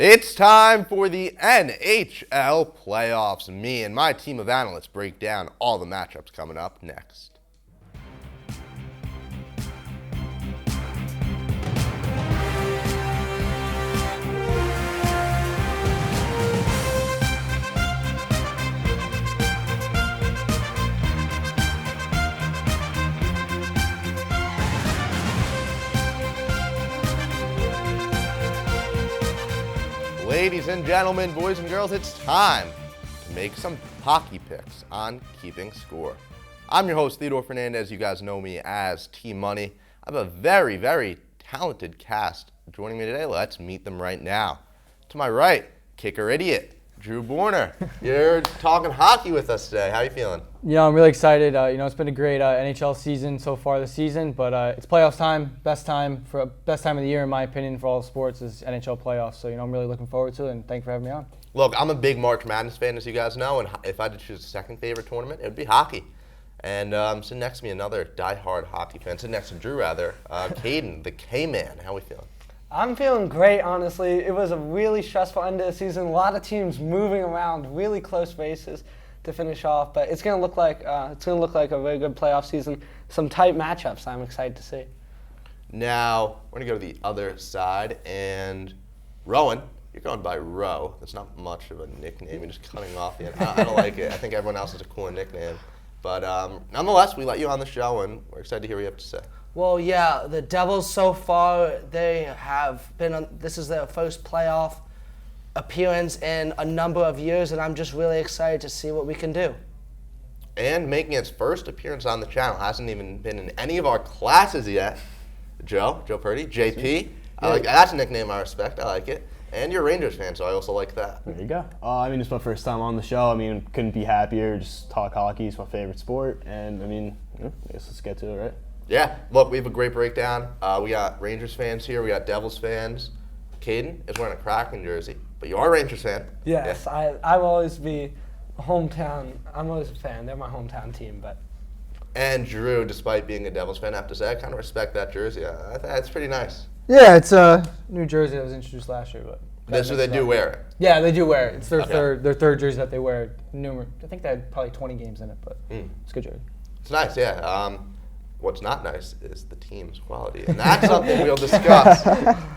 It's time for the NHL playoffs. Me and my team of analysts break down all the matchups coming up next. Ladies and gentlemen, boys and girls, it's time to make some hockey picks on Keeping Score. I'm your host, Theodore Fernandez. You guys know me as T-Money. I have a very, very talented cast joining me today. Let's meet them right now. To my right, kicker idiot, Drew Borner. You're talking hockey with us today. How are you feeling? Yeah, I'm really excited. It's been a great NHL season so far this season, but it's playoffs time. Best time of the year, in my opinion, for all sports is NHL playoffs. So, I'm really looking forward to it, and thank you for having me on. Look, I'm a big March Madness fan, as you guys know, and if I had to choose a second favorite tournament, it would be hockey. And sitting next to me, another diehard hockey fan, sitting next to Drew, Caden, the K-Man. How are we feeling? I'm feeling great, honestly. It was a really stressful end of the season. A lot of teams moving around, really close races to finish off. But it's going to look like a very good playoff season. Some tight matchups I'm excited to see. Now, we're going to go to the other side. And Rowan, you're going by Row. That's not much of a nickname. You're just cutting off the end. I don't like it. I think everyone else has a cooler nickname. But nonetheless, we let you on the show, and we're excited to hear what you have to say. Well, yeah, the Devils so far, they have been this is their first playoff appearance in a number of years, and I'm just really excited to see what we can do. And making its first appearance on the channel, hasn't even been in any of our classes yet, Joe Purdy, JP. That's a nickname I respect. I like it. And you're a Rangers fan, so I also like that. There you go. It's my first time on the show. Couldn't be happier. Just talk hockey. It's my favorite sport. And, I guess let's get to it, right? Yeah. Look, we have a great breakdown. We got Rangers fans here. We got Devils fans. Caden is wearing a Kraken jersey, but you are a Rangers fan. Yes, yeah. I will always be a hometown. I'm always a fan. They're my hometown team, but. And Drew, despite being a Devils fan, I have to say I kind of respect that jersey. I think that's pretty nice. Yeah, it's a new jersey that was introduced last year, but they do wear it. Yeah, they do wear it. It's their third jersey that they wear. I think they had probably 20 games in it, but it's a good jersey. It's nice, yeah. What's not nice is the team's quality, and that's something we'll discuss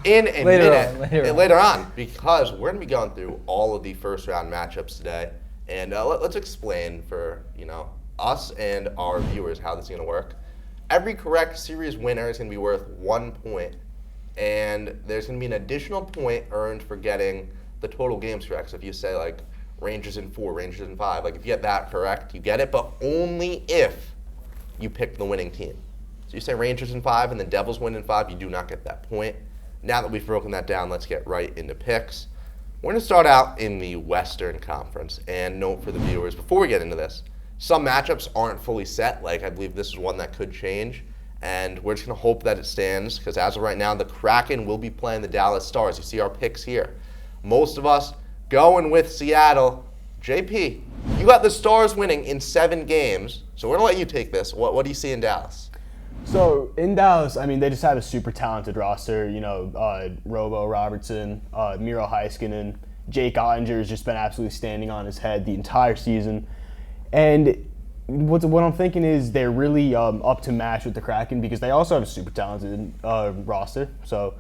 in a minute later on, because we're going to be going through all of the first round matchups today, and let's explain for us and our viewers how this is going to work. Every correct series winner is going to be worth 1 point. And there's going to be an additional point earned for getting the total games correct. So if you say, Rangers in 4, Rangers in 5, if you get that correct, you get it, but only if you pick the winning team. So you say Rangers in 5 and the Devils win in 5, you do not get that point. Now that we've broken that down, let's get right into picks. We're going to start out in the Western Conference. And note for the viewers, before we get into this, some matchups aren't fully set. I believe this is one that could change. And we're just going to hope that it stands, because as of right now, the Kraken will be playing the Dallas Stars. You see our picks here. Most of us going with Seattle. JP, you got the Stars winning in 7 games, so we're going to let you take this. What do you see in Dallas? So in Dallas, they just have a super talented roster. Robo Robertson, Miro Heiskanen, Jake Ottinger has just been absolutely standing on his head the entire season. And what I'm thinking is they're really up to match with the Kraken, because they also have a super talented roster. So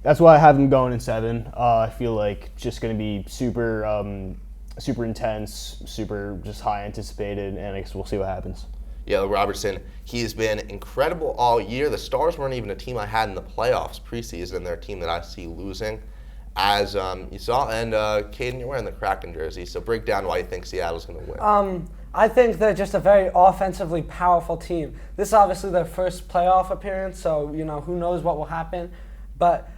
that's why I have them going in 7. I feel like it's just going to be super intense, super just high anticipated, and I guess we'll see what happens. Yeah, Robertson, he's been incredible all year. The Stars weren't even a team I had in the playoffs preseason. They're a team that I see losing, as you saw. And Caden, you're wearing the Kraken jersey, so break down why you think Seattle's going to win. I think they're just a very offensively powerful team. This is obviously their first playoff appearance, so who knows what will happen. But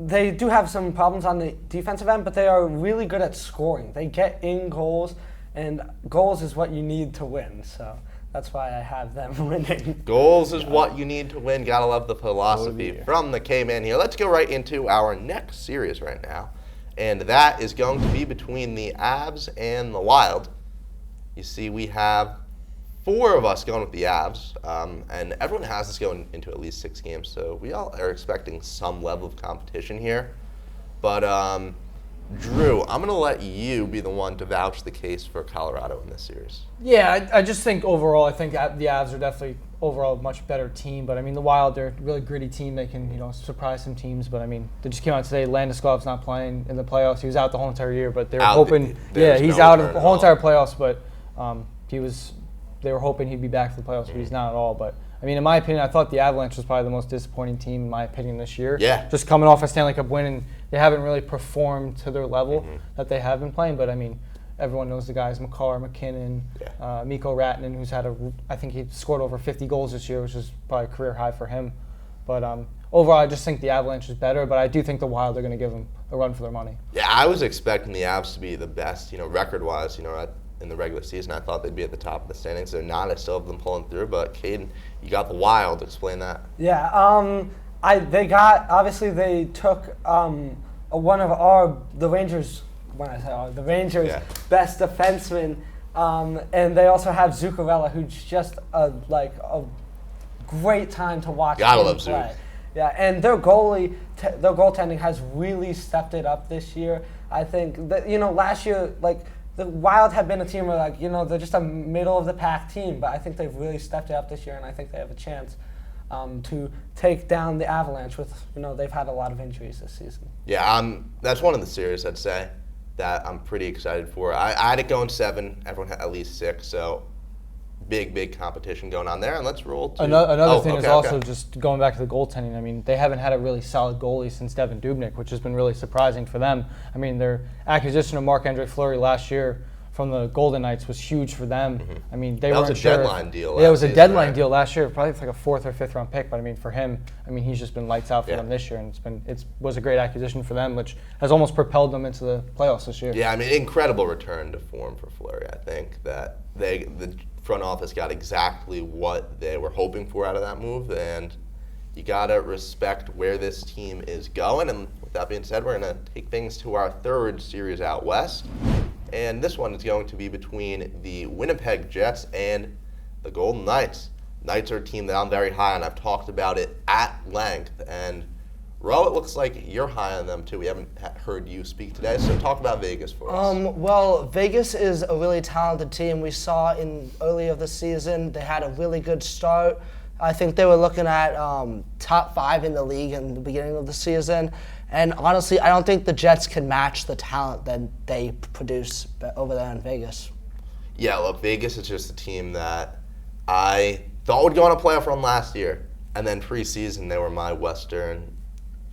they do have some problems on the defensive end, but they are really good at scoring. They get in goals, and goals is what you need to win. So that's why I have them winning. Goals is what you need to win. Gotta love the philosophy from the K-Man here. Let's go right into our next series right now, and that is going to be between the Avs and the Wild. You see, we have 4 of us going with the Avs, and everyone has us going into at least 6 games, so we all are expecting some level of competition here. But Drew, I'm going to let you be the one to vouch the case for Colorado in this series. Yeah, I just think overall, I think the Avs are definitely overall a much better team. But I mean, the Wild, they're a really gritty team. They can, surprise some teams. But I mean, they just came out today. Landeskog's not playing in the playoffs. He was out the whole entire year, but they were hoping. He's out of the whole entire playoffs. But they were hoping he'd be back for the playoffs, but he's not at all. But I mean, in my opinion, I thought the Avalanche was probably the most disappointing team, in my opinion, this year. Yeah. Just coming off a Stanley Cup win, and they haven't really performed to their level that they have been playing. But I mean, everyone knows the guys: Makar, McKinnon, Mikko Rantanen, who's had I think he scored over 50 goals this year, which is probably a career high for him. But overall, I just think the Avalanche is better. But I do think the Wild are going to give them a run for their money. Yeah, I was expecting the Avs to be the best, record-wise, in the regular season. I thought they'd be at the top of the standings. They're not. I still have them pulling through. But Caden, you got the Wild. Explain that. Yeah. They took one of the Rangers. When I say the Rangers' best defenseman, and they also have Zuccarello, who's just a great time to watch. Gotta him love play. Zook. Yeah, and their goaltending has really stepped it up this year. I think that last year the Wild have been a team where they're just a middle of the pack team, but I think they've really stepped it up this year, and I think they have a chance to take down the Avalanche with they've had a lot of injuries this season. Yeah, that's one of the series I'd say that I'm pretty excited for. I had it going 7. Everyone had at least 6, so big competition going on there. And let's roll to another thing is also just going back to the goaltending. I mean, they haven't had a really solid goalie since Devin Dubnyk, which has been really surprising for them. I mean, their acquisition of Marc-Andre Fleury last year from the Golden Knights was huge for them. I mean, they weren't sure. That was a deadline deal. Yeah, it was a deadline deal last year, probably like a 4th or 5th round pick. But I mean, for him, he's just been lights out for them this year, and it was a great acquisition for them, which has almost propelled them into the playoffs this year. Yeah, I mean, incredible return to form for Fleury. I think that the front office got exactly what they were hoping for out of that move, and you gotta respect where this team is going. And with that being said, we're gonna take things to our 3rd series out west. And this one is going to be between the Winnipeg Jets and the Golden Knights. Knights are a team that I'm very high on. I've talked about it at length. And, Ro, it looks like you're high on them, too. We haven't heard you speak today. So talk about Vegas for us. Well, Vegas is a really talented team. We saw earlier this season, they had a really good start. I think they were looking at top 5 in the league in the beginning of the season. And honestly, I don't think the Jets can match the talent that they produce over there in Vegas. Yeah, look, Vegas is just a team that I thought would go on a playoff run last year. And then preseason, they were my Western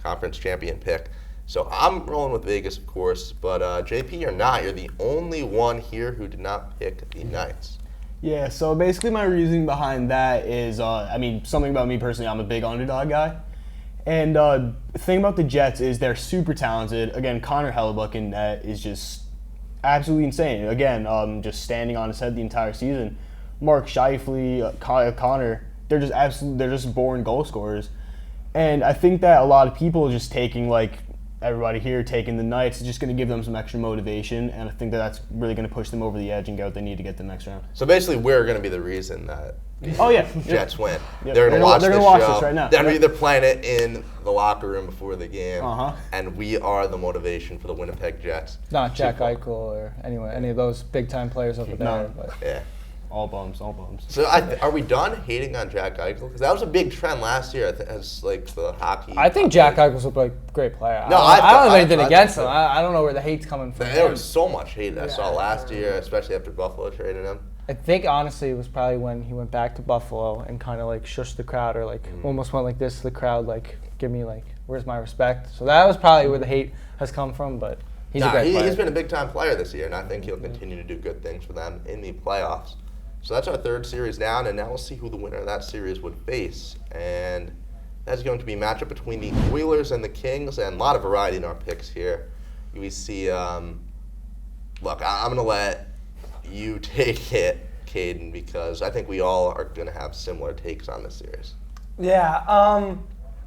Conference champion pick. So I'm rolling with Vegas, of course. But JP, you're not. You're the only one here who did not pick the Knights. Yeah, so basically my reasoning behind that is, something about me personally, I'm a big underdog guy. And the thing about the Jets is they're super talented. Again, Connor Hellebuck in net is just absolutely insane. Again, just standing on his head the entire season. Mark Scheifele, Connor, they're just born goal scorers. And I think that a lot of people are just taking, everybody here taking the Knights is just going to give them some extra motivation, and I think that's really going to push them over the edge and get what they need to get the next round. So basically, we're going to be the reason that Jets win. Yep. They're going to watch this right now. They're either playing it in the locker room before the game, and we are the motivation for the Winnipeg Jets. Not Jack Eichel or any of those big-time players over there. No. But. Yeah. All bums. So are we done hating on Jack Eichel? Because that was a big trend last year as the hockey. I think Jack Eichel's a great player. No, I don't have anything against him. I don't know where the hate's coming from. There was so much hate I saw last year, especially after Buffalo traded him. I think honestly it was probably when he went back to Buffalo and kind of shushed the crowd or almost went like this to the crowd, give me where's my respect. So that was probably where the hate has come from. But he's a great player. He's been a big time player this year, and I think he'll continue to do good things for them in the playoffs. So that's our 3rd series down, and now we'll see who the winner of that series would face. And that's going to be a matchup between the Oilers and the Kings, and a lot of variety in our picks here. We see, look, I'm going to let you take it, Caden, because I think we all are going to have similar takes on this series. Yeah,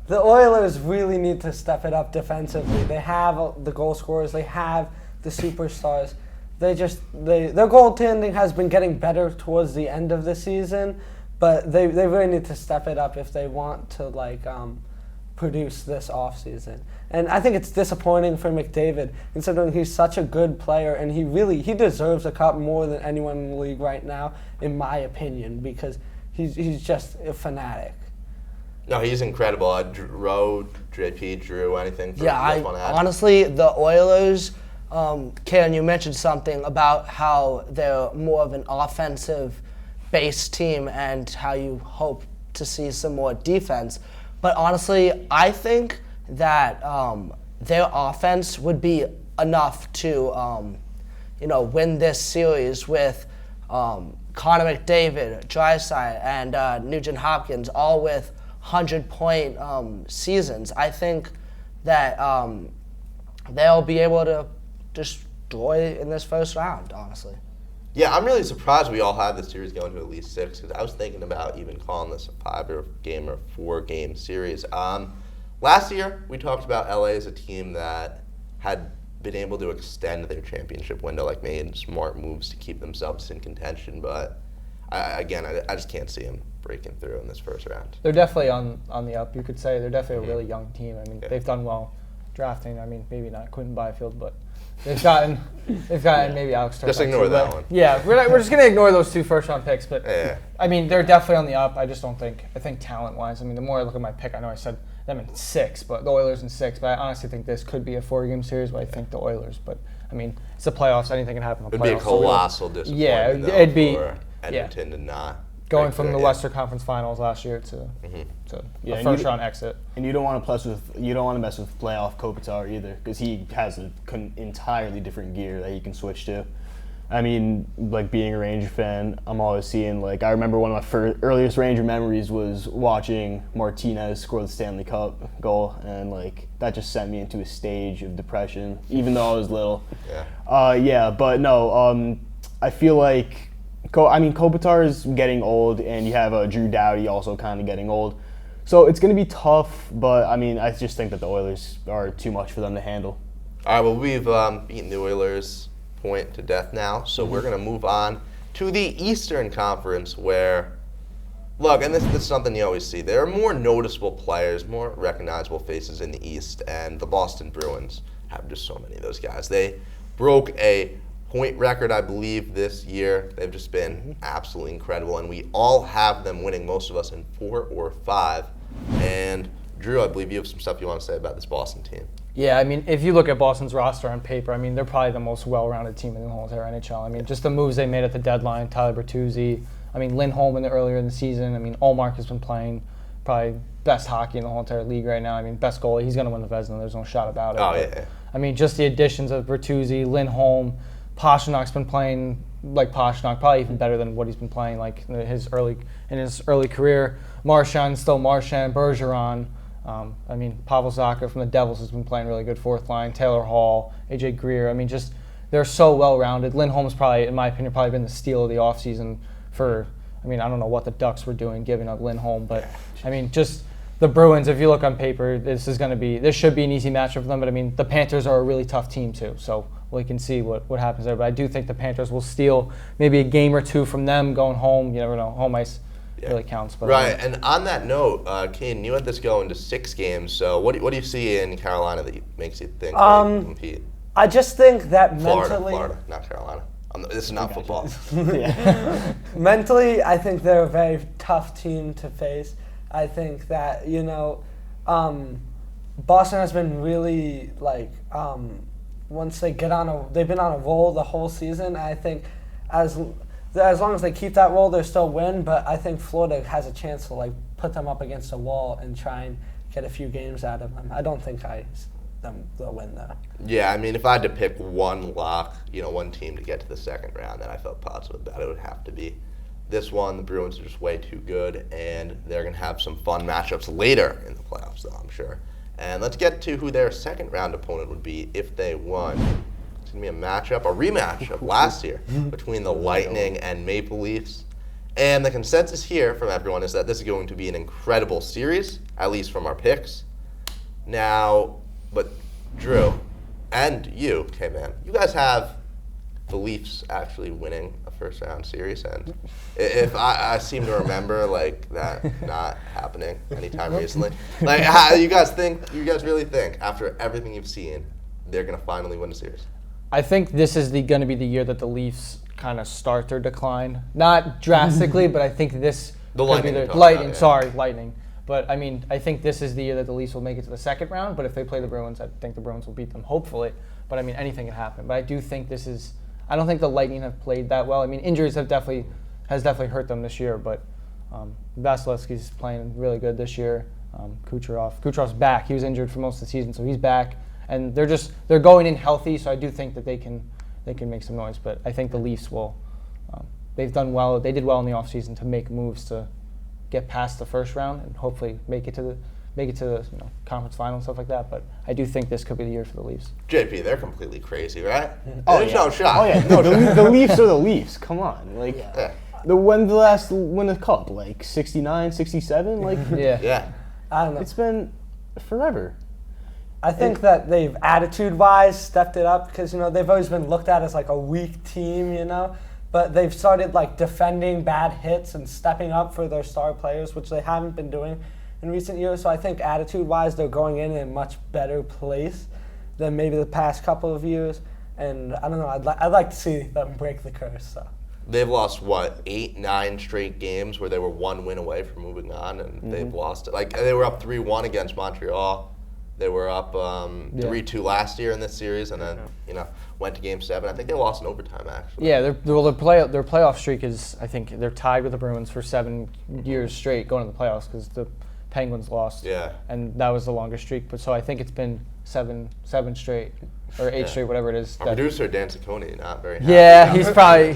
the Oilers really need to step it up defensively. They have the goal scorers. They have the superstars. Their goaltending has been getting better towards the end of the season, but they really need to step it up if they want to produce this offseason. And I think it's disappointing for McDavid, considering he's such a good player, and he deserves a cup more than anyone in the league right now, in my opinion, because he's just a fanatic. No, he's incredible. JP, Drew, anything? Honestly, the Oilers, Karen, you mentioned something about how they're more of an offensive-based team and how you hope to see some more defense. But honestly, I think that their offense would be enough to, win this series with Connor McDavid, Draisaitl, and Nugent Hopkins, all with 100-point seasons. I think that they'll be able to destroy in this first round, honestly. Yeah, I'm really surprised we all have this series going to at least 6, because I was thinking about even calling this a 5-game or 4-game series. Last year, we talked about LA as a team that had been able to extend their championship window, like made smart moves to keep themselves in contention, but I just can't see them breaking through in this first round. They're definitely on the up, you could say. They're definitely a really young team. I mean, they've done well drafting. I mean, maybe not Quentin Byfield, but they've gotten maybe Alex Turcotte. Just ignore that one. Yeah, we're just going to ignore those 2 first-round picks. But, I mean, they're definitely on the up. I just don't think – I think talent-wise, I mean, the more I look at my pick, I know I said them in 6, but the Oilers in 6. But I honestly think this could be a 4-game series, but I think the Oilers. But, I mean, it's the playoffs. Anything can happen in the playoffs. It'd be a colossal disappointment, it'd be for Edmonton to not – going from the Western Conference Finals last year to a first-round exit. And you don't want to mess with playoff Kopitar either, because he has an entirely different gear that he can switch to. I mean, like being a Ranger fan, I'm always seeing I remember one of my earliest Ranger memories was watching Martinez score the Stanley Cup goal, and that just sent me into a stage of depression, even though I was little. But no, I feel like. Kopitar is getting old, and you have Drew Doughty also kind of getting old. So it's going to be tough, but, I just think that the Oilers are too much for them to handle. All right, well, we've beaten the Oilers point to death now, so we're going to move on to the Eastern Conference where, look, and this is something you always see, there are more noticeable players, more recognizable faces in the East, and the Boston Bruins have just so many of those guys. They broke a point record, I believe, this year. They've just been absolutely incredible, and we all have them winning, most of us in 4 or 5. And Drew, I believe you have some stuff you want to say about this Boston team. Yeah, I mean, if you look at Boston's roster on paper, I mean, they're probably the most well-rounded team in the whole entire NHL. I mean, just the moves they made at the deadline, Tyler Bertuzzi, I mean, Lindholm earlier in the season. I mean, Ullmark has been playing probably best hockey in the whole entire league right now. I mean, best goalie. He's going to win the Vezina. There's no shot about it. Yeah. I mean, just the additions of Bertuzzi, Lindholm, Pasternak's been playing like Pastrnak, probably even better than what he's been playing in his early career. Marchand, still Marchand, Bergeron. I mean, Pavel Zacha from the Devils has been playing really good fourth line. Taylor Hall, AJ Greer. I mean, just they're so well-rounded. Lindholm's probably, in my opinion, probably been the steal of the offseason for. I mean, I don't know what the Ducks were doing giving up Lindholm, but I mean, just the Bruins. If you look on paper, this should be an easy matchup for them. But I mean, the Panthers are a really tough team too. So we can see what happens there. But I do think the Panthers will steal maybe a game or 2 from them going home. You never know. Home ice really counts. But right. And on that note, Kane, you had this going to 6 games. So what do you see in Carolina that makes you think they can compete? I just think that Florida, not Carolina. This is not football. Mentally, I think they're a very tough team to face. I think that, Boston has been really, once they've been on a roll the whole season. I think as long as they keep that roll, they'll still win. But I think Florida has a chance to, put them up against a wall and try and get a few games out of them. I don't think they'll win, though. Yeah, I mean, if I had to pick one lock, one team to get to the second round that I felt positive about, it would have to be this one. The Bruins are just way too good, and they're going to have some fun matchups later in the playoffs, though, I'm sure. And let's get to who their second round opponent would be if they won. It's going to be a rematch of last year between the Lightning and Maple Leafs. And the consensus here from everyone is that this is going to be an incredible series, at least from our picks. Now, but Drew and you, K-Man, you guys have the Leafs actually winning a first round series, and if I seem to remember like that not happening anytime recently. Like, how you guys really think after everything you've seen, they're gonna finally win the series? I think this is going to be the year that the Leafs kind of start their decline. Not drastically, but I think this The could be Lightning. Lightning. But I mean, I think this is the year that the Leafs will make it to the second round. But if they play the Bruins, I think the Bruins will beat them, hopefully. But I mean, anything can happen. But I do think this is. I don't think the Lightning have played that well. I mean, injuries has definitely hurt them this year. But Vasilevsky's playing really good this year. Kucherov's back. He was injured for most of the season, so he's back. And they're going in healthy. So I do think that they can make some noise. But I think the Leafs will. They've done well. They did well in the offseason to make moves to get past the first round and hopefully make it to the conference final and stuff like that. But I do think this could be the year for the Leafs. JP, they're completely crazy, right? Oh, There's yeah. no shot. Oh yeah, no, the Leafs are the Leafs. Come on, like Yeah. when the last win a cup, like 69, 67, like Yeah. I don't know. it's been forever. I think that they've attitude-wise stepped it up because they've always been looked at as like a weak team, but they've started like defending bad hits and stepping up for their star players, which they haven't been doing in recent years. So I think attitude-wise, they're going in a much better place than maybe the past couple of years. And I don't know, I'd like to see them break the curse. So. They've lost 8, 9 straight games where they were 1 win away from moving on, and they've lost it. Like they were up 3-1 against Montreal. They were up 3-2 last year in this series, and then went to Game 7. I think they lost in overtime actually. Yeah, their playoff streak is, I think they're tied with the Bruins for 7 years straight going to the playoffs because the Penguins lost. Yeah. And that was the longest streak. But so I think it's been seven straight or 8 straight, whatever it is. Our producer Dan Ciccone not very happy. Yeah, he's probably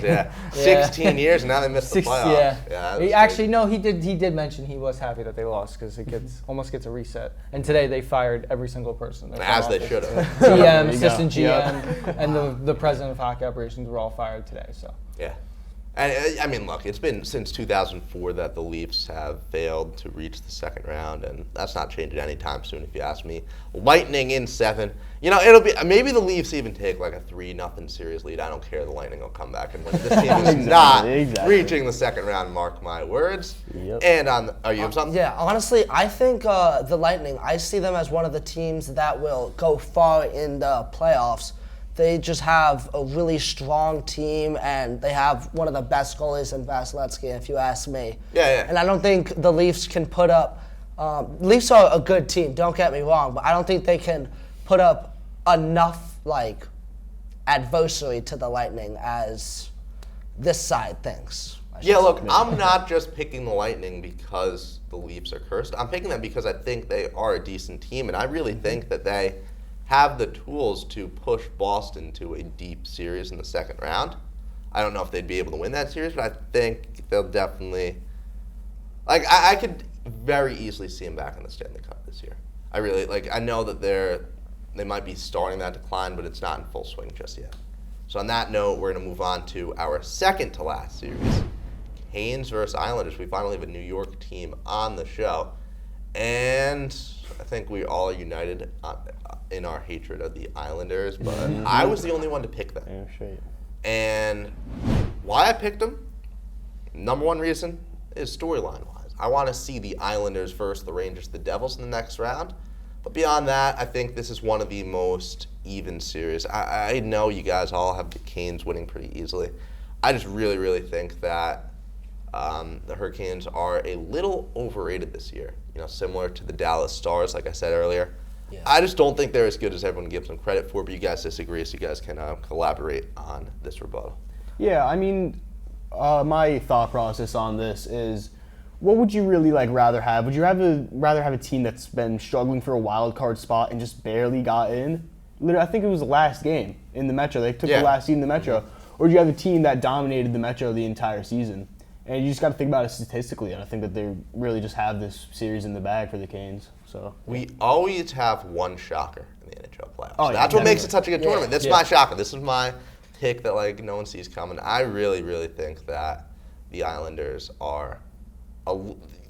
16 years and now they missed the playoffs. Yeah. He did mention he was happy that they lost because it almost gets a reset. And today they fired every single person. As they should have. GM, assistant GM, and the president of hockey operations were all fired today. So. Yeah. And I mean, look, it's been since 2004 that the Leafs have failed to reach the second round, and that's not changing anytime soon, if you ask me. Lightning in 7. It'll be maybe the Leafs even take like a 3-0 series lead. I don't care. The Lightning will come back and win. This team is not reaching the second round. Mark my words. Yep. And are you have something? Yeah, honestly, I think the Lightning, I see them as one of the teams that will go far in the playoffs. They just have a really strong team, and they have one of the best goalies in Vasilevsky, if you ask me. Yeah. And I don't think the Leafs can put up. Leafs are a good team. Don't get me wrong, but I don't think they can put up enough adversary to the Lightning as this side thinks. Yeah, look, I'm not just picking the Lightning because the Leafs are cursed. I'm picking them because I think they are a decent team, and I really think that they have the tools to push Boston to a deep series in the second round. I don't know if they'd be able to win that series, but I think they'll definitely. I could very easily see them back in the Stanley Cup this year. I really I know that they might be starting that decline, but it's not in full swing just yet. So on that note, we're going to move on to our second to last series, Canes versus Islanders. We finally have a New York team on the show, and I think we all are united in our hatred of the Islanders, but I was the only one to pick them. Yeah, straight. And why I picked them, number one reason, is storyline-wise. I want to see the Islanders versus the Rangers, the Devils in the next round. But beyond that, I think this is one of the most even series. I know you guys all have the Canes winning pretty easily. I just really, really think that the Hurricanes are a little overrated this year. Similar to the Dallas Stars, like I said earlier. Yeah. I just don't think they're as good as everyone gives them credit for, but you guys disagree, so you guys can collaborate on this rebuttal. Yeah, I mean, my thought process on this is, what would you really rather have? Would you rather have a team that's been struggling for a wild card spot and just barely got in? Literally, I think it was the last game in the Metro. They took the last seed in the Metro. Or do you have a team that dominated the Metro the entire season? And you just got to think about it statistically, and I think that they really just have this series in the bag for the Canes. So we always have one shocker in the NHL playoffs. Oh, That's what makes it such a good tournament. This is my shocker. This is my pick that no one sees coming. I really, really think that the Islanders are.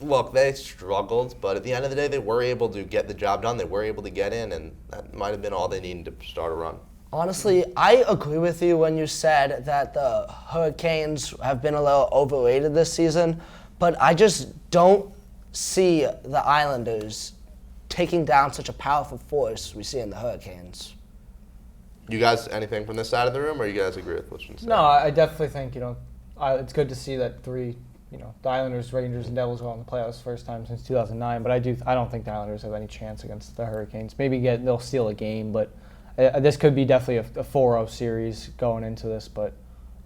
Look, they struggled, but at the end of the day, they were able to get the job done. They were able to get in, and that might have been all they needed to start a run. Honestly, I agree with you when you said that the Hurricanes have been a little overrated this season, but I just don't see the Islanders taking down such a powerful force we see in the Hurricanes. You guys, anything from this side of the room, or you guys agree with what's been said? No, I definitely think, it's good to see that the Islanders, Rangers, and Devils are all in the playoffs first time since 2009, but I don't think the Islanders have any chance against the Hurricanes. Maybe they'll steal a game, but this could be definitely a 4-0 series going into this, but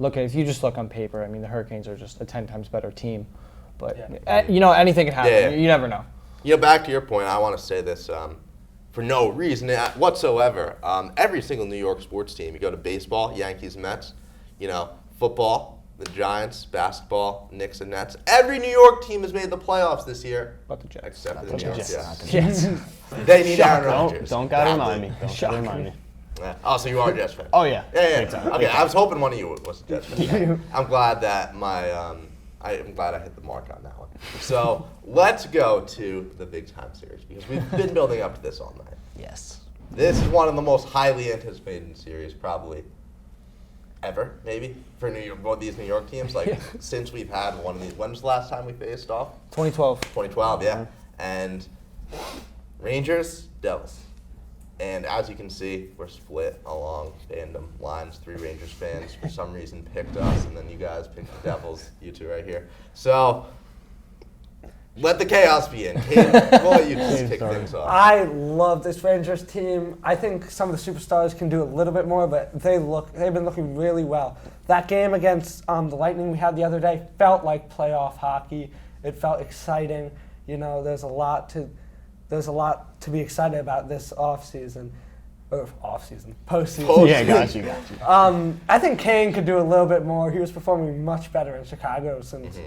if you just look on paper, I mean, the Hurricanes are just a 10 times better team. But, anything can happen. Yeah. You never know. Back to your point, I want to say this for no reason whatsoever. Every single New York sports team, you go to baseball, Yankees, Mets, football, the Giants, basketball, Knicks, and Nets. Every New York team has made the playoffs this year. But the Jets. Except for the New York Jets. Yes. They need Aaron Rodgers. Don't gotta remind me. Don't gotta remind me. Yeah. Oh, so you are a Jets fan? Oh, yeah. Yeah. Big time. Okay, I was hoping one of you was a Jets fan. I'm glad that I'm glad I hit the mark on that one. So let's go to the big time series because we've been building up to this all night. Yes. This is one of the most highly anticipated series probably ever, maybe, for these New York teams. Since we've had one of these. When was the last time we faced off? 2012. 2012, yeah. And Rangers, Devils. And as you can see, we're split along fandom lines. 3 Rangers fans for some reason picked us, and then you guys picked the Devils, you two right here. So let the chaos begin. Kate, we'll let you just kick things off. I love this Rangers team. I think some of the superstars can do a little bit more, but they've been looking really well. That game against the Lightning we had the other day felt like playoff hockey. It felt exciting. There's a lot to be excited about this postseason. Yeah, got you. I think Kane could do a little bit more. He was performing much better in Chicago since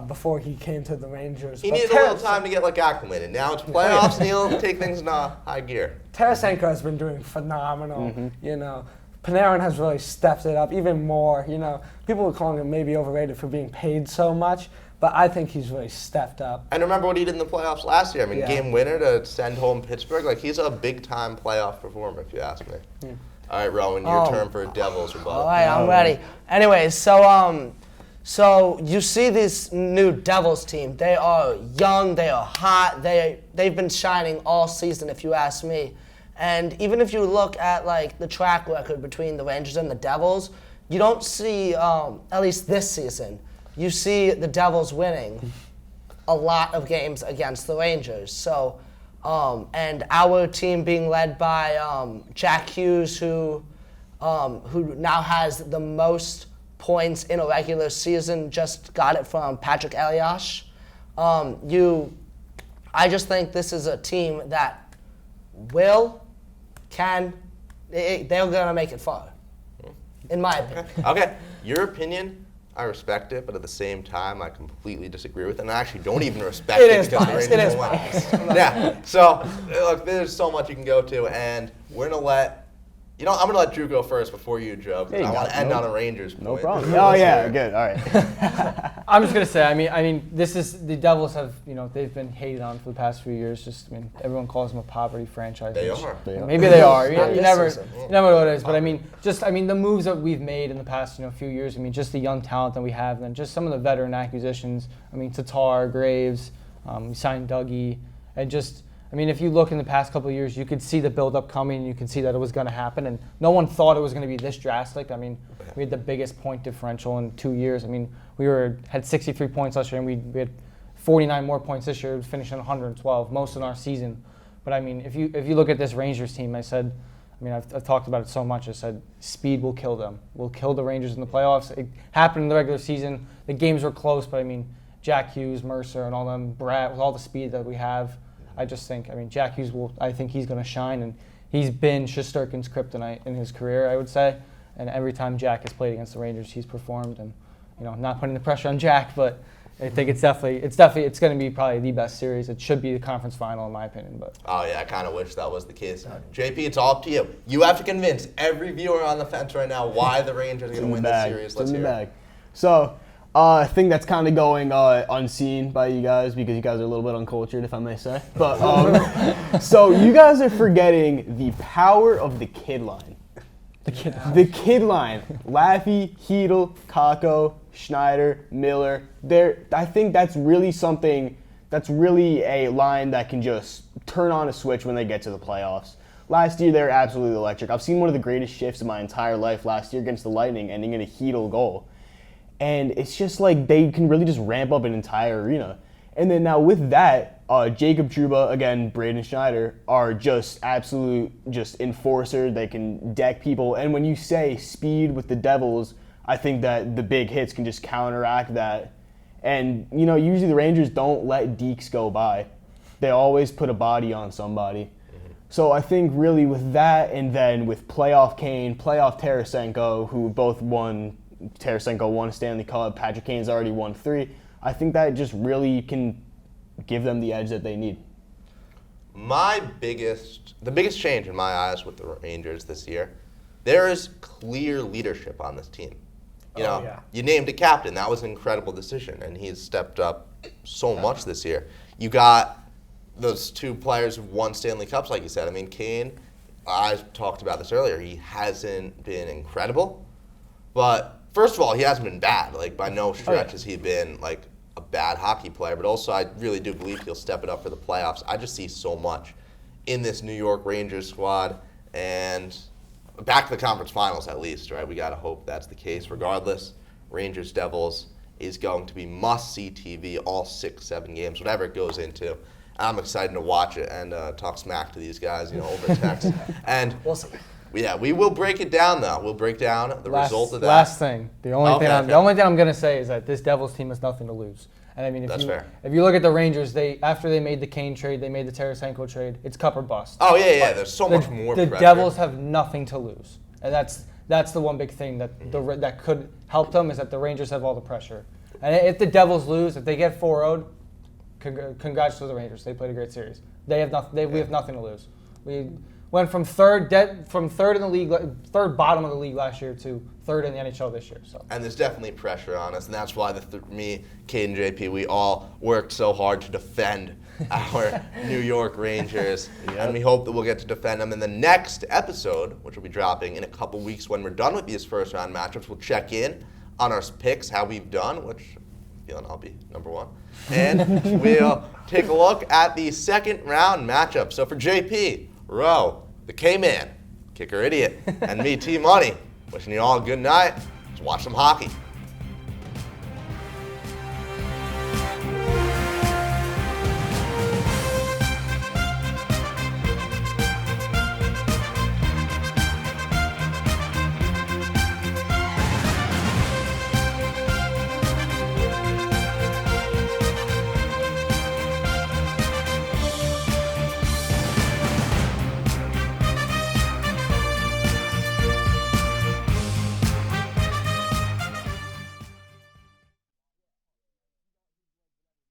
before he came to the Rangers. He needed a little time to get acclimated. Now it's playoffs, and he'll take things in high gear. Tarasenko has been doing phenomenal. Panarin has really stepped it up even more. People were calling him maybe overrated for being paid so much, but I think he's really stepped up. And remember what he did in the playoffs last year. Game winner to send home Pittsburgh. He's a big-time playoff performer, if you ask me. Yeah. All right, Rowan, your turn for Devils rebuttal. All right, I'm ready. Anyways, so you see this new Devils team. They are young. They are hot. They've been shining all season, if you ask me. And even if you look at the track record between the Rangers and the Devils, you don't see, at least this season, you see the Devils winning a lot of games against the Rangers. So, and our team being led by Jack Hughes, who now has the most points in a regular season, just got it from Patrick Elias. I just think this is a team that they're going to make it far, in my opinion. Okay, your opinion, I respect it, but at the same time, I completely disagree with it, and I actually don't even respect it because the Rangers won. Yeah, so look, there's so much you can go to, and we're going to let I'm going to let Drew go first before you, Joe, because I want to end on a Rangers point. No problem. Oh, yeah, good. All right. I'm just going to say, I mean, the Devils have, they've been hated on for the past few years. Everyone calls them a poverty franchise. They are. Maybe they are. You never know what it is. But the moves that we've made in the past, few years, just the young talent that we have, and just some of the veteran acquisitions. Tatar, Graves, we signed Dougie, and just, if you look in the past couple of years, you could see the build-up coming. You could see that it was going to happen, and no one thought it was going to be this drastic. We had the biggest point differential in 2 years. We had 63 points last year, and we had 49 more points this year, finishing 112, most in our season. But if you look at this Rangers team, I've talked about it so much. I said speed will kill them. We'll kill the Rangers in the playoffs. It happened in the regular season. The games were close, but Jack Hughes, Mercer, and all them, Brad, with all the speed that we have. I just think, Jack Hughes I think he's going to shine, and he's been Shesterkin's kryptonite in his career, I would say. And every time Jack has played against the Rangers, he's performed. And, not putting the pressure on Jack, but I think it's going to be probably the best series. It should be the conference final, in my opinion. But oh yeah, I kind of wish that was the case. JP, it's all up to you. You have to convince every viewer on the fence right now why the Rangers are going to win this series. Let's hear it. So. I think that's kind of going unseen by you guys because you guys are a little bit uncultured, if I may say. But so you guys are forgetting the power of the kid line. The kid line. Laffy, Hedel, Kakko, Schneider, Miller. I think that's really something, that's really a line that can just turn on a switch when they get to the playoffs. Last year, they were absolutely electric. I've seen one of the greatest shifts in my entire life last year against the Lightning, ending in a Hedel goal. And it's just like they can really just ramp up an entire arena. And then now with that, Jacob Trouba, again, Braden Schneider, are just absolute just enforcer. They can deck people. And when you say speed with the Devils, I think that the big hits can just counteract that. And, usually the Rangers don't let dekes go by. They always put a body on somebody. So I think really with that, and then with playoff Kane, playoff Tarasenko, who both won, Tarasenko won a Stanley Cup, Patrick Kane's already won 3, I think that just really can give them the edge that they need. The biggest change in my eyes with the Rangers this year, there is clear leadership on this team. You named a captain. That was an incredible decision, and he's stepped up so much this year. You got those 2 players who won Stanley Cups, like you said. I mean, Kane, I talked about this earlier. He hasn't been incredible, but first of all, he hasn't been bad. Like, by no stretch has he been, like, a bad hockey player, but also I really do believe he'll step it up for the playoffs. I just see so much in this New York Rangers squad, and back to the conference finals at least, right? We got to hope that's the case. Regardless, Rangers-Devils is going to be must-see TV, all 6-7 games, whatever it goes into. I'm excited to watch it and talk smack to these guys, over text. And We'll see. yeah, we will break it down, though. We'll break down the result of that. Last thing. The only thing I'm going to say is that this Devils team has nothing to lose. And I mean, That's fair. If you look at the Rangers, after they made the Kane trade, they made the Tarasenko trade. It's cup or bust. Oh yeah. There's so much more The pressure. Devils have nothing to lose, and that's the one big thing that that could help them is that the Rangers have all the pressure. And if the Devils lose, if they get 4-0'd, congrats to the Rangers. They played a great series. We have nothing to lose. We went from third in the league, third bottom of the league last year to third in the NHL this year. So. And there's definitely pressure on us, and that's why me, Kate, and JP, we all worked so hard to defend our New York Rangers, and we hope that we'll get to defend them in the next episode, which will be dropping in a couple weeks when we're done with these first-round matchups. We'll check in on our picks, how we've done, which I'm feeling I'll be number 1. And we'll take a look at the second-round matchup. So for JP, Rowe, the K-Man, Kicker Idiot, and me, T-Money, wishing you all a good night. Let's watch some hockey.